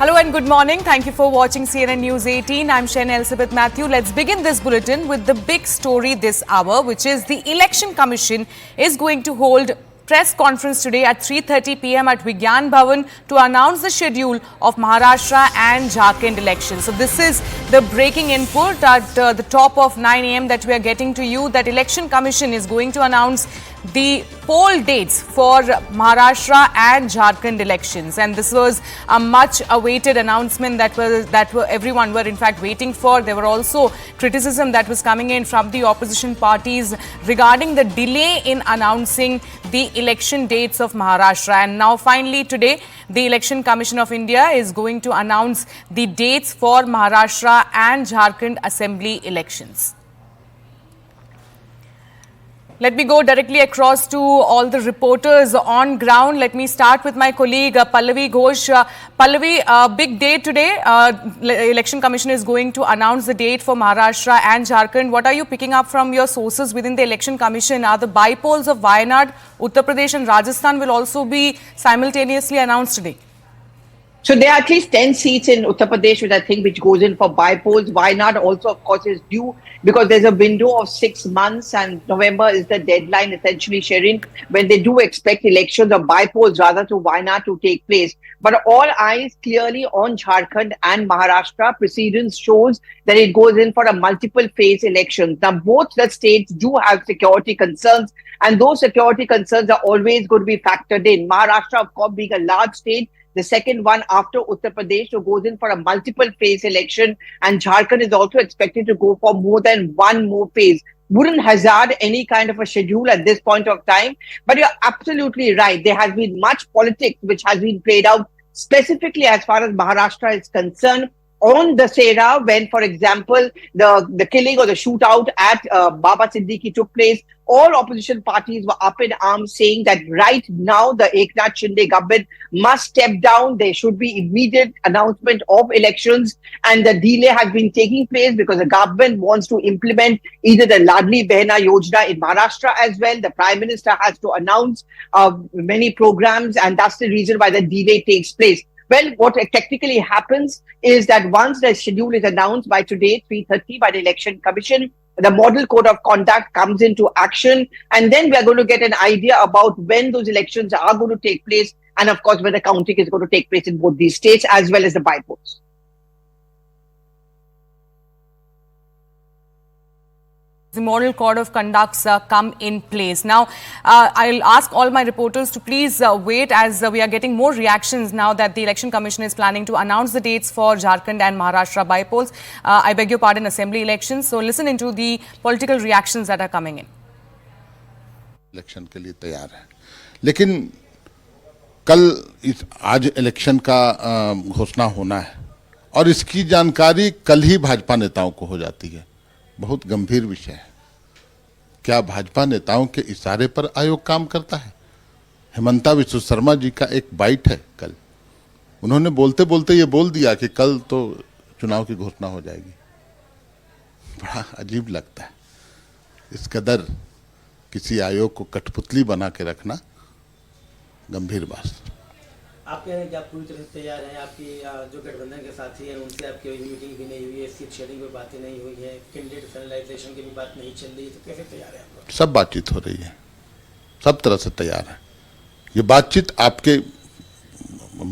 Hello and good morning. Thank you for watching CNN News 18. I'm Shen Elizabeth Matthew. Let's begin this bulletin with the big story this hour, which is the Election Commission is going to hold press conference today at 3:30 p.m. at Vigyan Bhavan to announce the schedule of Maharashtra and Jharkhand elections. So this is the breaking input at the top of 9 a.m. that we are getting to you, that Election Commission is going to announce the poll dates for Maharashtra and Jharkhand elections, and this was a much awaited announcement that everyone were in fact waiting for. There were also criticism that was coming in from the opposition parties regarding the delay in announcing the election dates of Maharashtra, and now finally today the Election Commission of India is going to announce the dates for Maharashtra and Jharkhand assembly elections. Let me go directly across to all the reporters on ground. Let me start with my colleague Pallavi Ghosh. Pallavi, big day today. Election Commission is going to announce the date for Maharashtra and Jharkhand. What are you picking up from your sources within the Election Commission? Are the bypolls of Wayanad, Uttar Pradesh and Rajasthan will also be simultaneously announced today? So there are at least 10 seats in Uttar Pradesh, which goes in for bypolls. Wayanad also, of course, is due because there's a window of 6 months and November is the deadline, essentially, Sherin, when they do expect elections or bypolls rather to Wayanad to take place. But all eyes clearly on Jharkhand and Maharashtra. Precedence shows that it goes in for a multiple phase elections. Now, both the states do have security concerns, and those security concerns are always going to be factored in. Maharashtra, of course, being a large state, the second one after Uttar Pradesh, so goes in for a multiple phase election, and Jharkhand is also expected to go for more than one more phase. Wouldn't hazard any kind of a schedule at this point of time, but you're absolutely right. There has been much politics which has been played out specifically as far as Maharashtra is concerned on the Sera, when, for example, the killing or the shootout at Baba Siddiqui took place. All opposition parties were up in arms saying that right now the Eknath Shinde government must step down. There should be immediate announcement of elections, and the delay has been taking place because the government wants to implement either the Ladli Behna Yojana in Maharashtra as well. The Prime Minister has to announce many programs, and that's the reason why the delay takes place. Well, what technically happens is that once the schedule is announced by today, 3:30, by the Election Commission, the model code of conduct comes into action, and then we are going to get an idea about when those elections are going to take place, and of course when the counting is going to take place in both these states as well as the bypolls. The model code of conducts come in place. Now, I'll ask all my reporters to please wait, as we are getting more reactions now that the Election Commission is planning to announce the dates for Jharkhand and Maharashtra bypolls. I beg your pardon, assembly elections. So listen into the political reactions that are coming in. Election के लिए तैयार है, लेकिन आज election का घोषणा होना है और इसकी जानकारी कल ही भाजपा नेताओं को हो जाती है। बहुत गंभीर विषय है। क्या भाजपा नेताओं के इशारे पर आयोग काम करता है? हेमंता विश्व शर्मा जी का एक बाइट है कल, उन्होंने बोलते बोलते ये बोल दिया कि कल तो चुनाव की घोषणा हो जाएगी। बड़ा अजीब लगता है। इस कदर किसी आयोग को कठपुतली बना के रखना गंभीर बात। आप कह रहे हैं कि आप पूरी तरह से तैयार हैं, आपकी जो गठबंधन के साथी हैं उनसे आपकी मीटिंग भी नहीं हुई है, सीट शेयरिंग में बातें नहीं हुई है, कैंडिडेट फाइनलाइजेशन की भी बात नहीं चल रही है, तो कैसे तैयार है आप लोग? सब बातचीत हो रही है, सब तरह से तैयार है। ये बातचीत आपके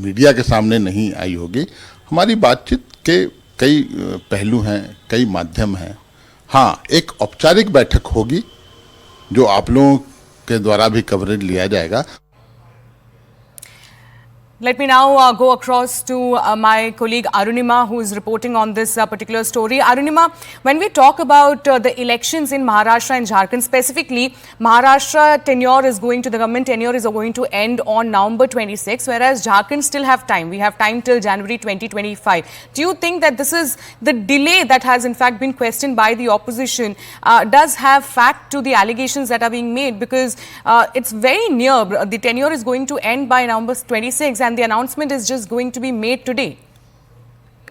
मीडिया के सामने नहीं आई होगी। हमारी बातचीत के कई पहलू हैं, कई माध्यम हैं। हाँ, एक औपचारिक बैठक होगी जो आप लोगों के द्वारा भी कवरेज लिया जाएगा। Let me now go across to my colleague Arunima, who is reporting on this particular story. Arunima, when we talk about the elections in Maharashtra and Jharkhand, specifically, Maharashtra the government tenure is going to end on November 26, whereas Jharkhand still have time. We have time till January 2025. Do you think that this is the delay that has in fact been questioned by the opposition does have fact to the allegations that are being made? Because it's very near. The tenure is going to end by November 26. And the announcement is just going to be made today.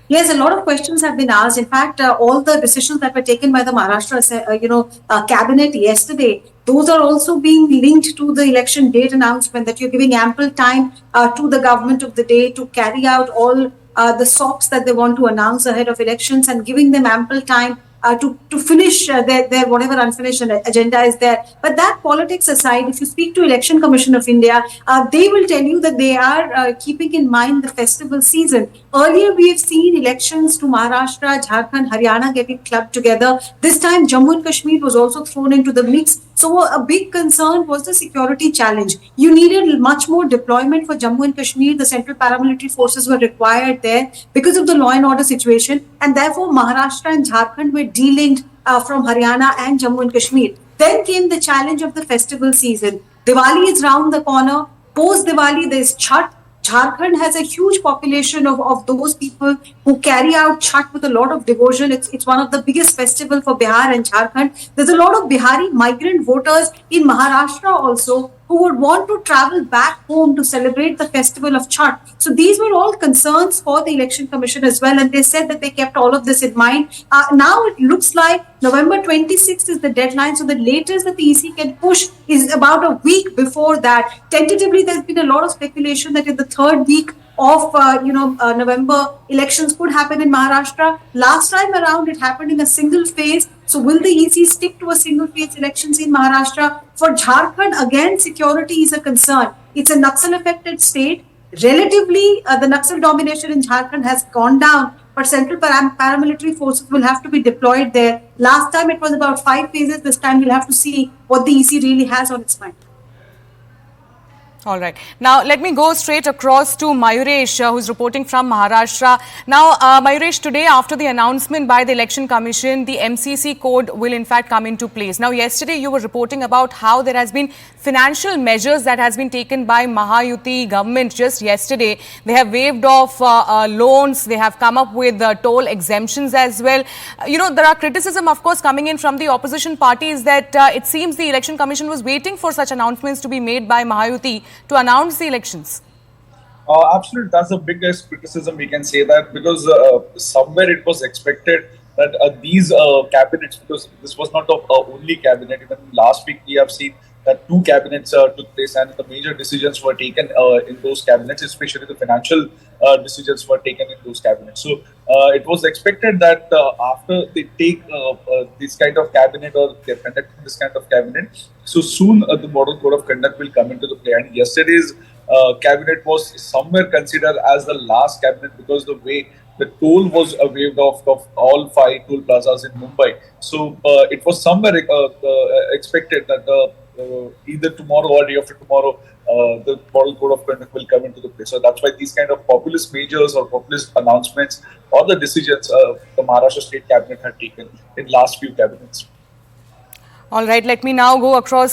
Yes, a lot of questions have been asked. In fact, all the decisions that were taken by the Maharashtra, cabinet yesterday, those are also being linked to the election date announcement, that you're giving ample time to the government of the day to carry out all the SOPs that they want to announce ahead of elections and giving them ample time to finish their whatever unfinished agenda is there. But that politics aside, if you speak to Election Commission of India, they will tell you that they are keeping in mind the festival season. Earlier, we have seen elections to Maharashtra, Jharkhand, Haryana getting clubbed together. This time, Jammu and Kashmir was also thrown into the mix. So a big concern was the security challenge. You needed much more deployment for Jammu and Kashmir. The central paramilitary forces were required there because of the law and order situation. And therefore, Maharashtra and Jharkhand were de-linked from Haryana and Jammu and Kashmir. Then came the challenge of the festival season. Diwali is round the corner. Post Diwali, there's Chhath. Jharkhand has a huge population of those people who carry out Chhath with a lot of devotion. It's one of the biggest festivals for Bihar and Jharkhand. There's a lot of Bihari migrant voters in Maharashtra also who would want to travel back home to celebrate the festival of Chhath. So these were all concerns for the Election Commission as well, and they said that they kept all of this in mind. Now it looks like November 26th is the deadline, so the latest that the EC can push is about a week before that. Tentatively, there's been a lot of speculation that in the third week of November, elections could happen in Maharashtra. Last time around, it happened in a single phase. So will the EC stick to a single phase elections in Maharashtra? For Jharkhand, again, security is a concern. It's a Naxal affected state. Relatively, the Naxal domination in Jharkhand has gone down, but central paramilitary forces will have to be deployed there. Last time it was about 5 phases. This time we'll have to see what the EC really has on its mind. All right. Now, let me go straight across to Mayuresh, who's reporting from Maharashtra. Now, Mayuresh, today after the announcement by the Election Commission, the MCC code will in fact come into place. Now, yesterday you were reporting about how there has been financial measures that has been taken by Mahayuti government just yesterday. They have waived off loans. They have come up with toll exemptions as well. There are criticism, of course, coming in from the opposition parties that it seems the Election Commission was waiting for such announcements to be made by Mahayuti to announce the elections. Absolutely, that's the biggest criticism, we can say that, because somewhere it was expected that these cabinets, because this was not the only cabinet, even last week we have seen that 2 cabinets took place and the major decisions were taken in those cabinets, especially the financial decisions were taken in those cabinets. So it was expected that after they take this kind of cabinet or they're conducting this kind of cabinet, so soon the model code of conduct will come into the play. And yesterday's cabinet was somewhere considered as the last cabinet because the way the toll was waived off of all 5 toll plazas in Mumbai. So it was somewhere expected that either tomorrow or day after tomorrow, the model code of conduct will come into the play. So that's why these kind of populist measures or populist announcements or the decisions the Maharashtra State Cabinet had taken in last few cabinets. All right, let me now go across